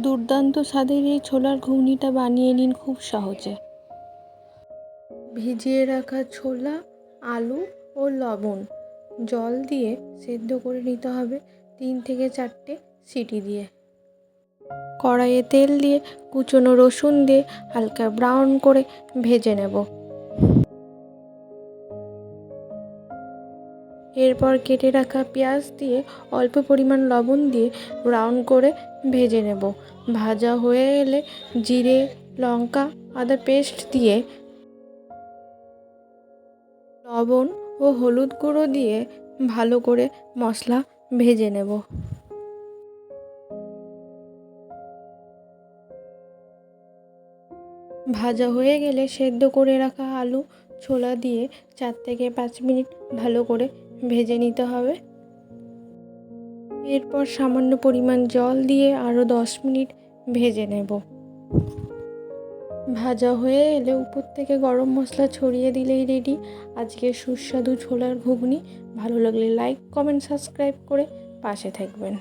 দুর্দান্ত স্বাদের এই ছোলার ঘুগনিটা বানিয়ে নিন খুব সহজে। ভিজিয়ে রাখা ছোলা, আলু ও লবণ জল দিয়ে সেদ্ধ করে নিতে হবে 3 থেকে 4টে সিটি দিয়ে। কড়াইয়ে তেল দিয়ে কুচনো রসুন দিয়ে হালকা ব্রাউন করে ভেজে নেব। এরপর কেটে রাখা পেঁয়াজ দিয়ে অল্প পরিমাণ লবণ দিয়ে ব্রাউন করে ভেজে নেব। ভাজা হয়ে এলে জিরে, লঙ্কা, আদা পেস্ট দিয়ে লবণ ও হলুদ গুঁড়ো দিয়ে ভালো করে মশলা ভেজে নেব। ভাজা হয়ে গেলে সেদ্ধ করে রাখা আলু, ছোলা দিয়ে 4 থেকে 5 মিনিট ভালো করে ভেজে নিতে হবে। এরপর সামান্য পরিমাণ জল দিয়ে আরও 10 মিনিট ভেজে নেব। ভাজা হয়ে এলে উপর থেকে গরম মশলা ছড়িয়ে দিলেই রেডি আজকের সুস্বাদু ছোলার ঘুগনি। ভালো লাগলে লাইক, কমেন্ট, সাবস্ক্রাইব করে পাশে থাকবেন।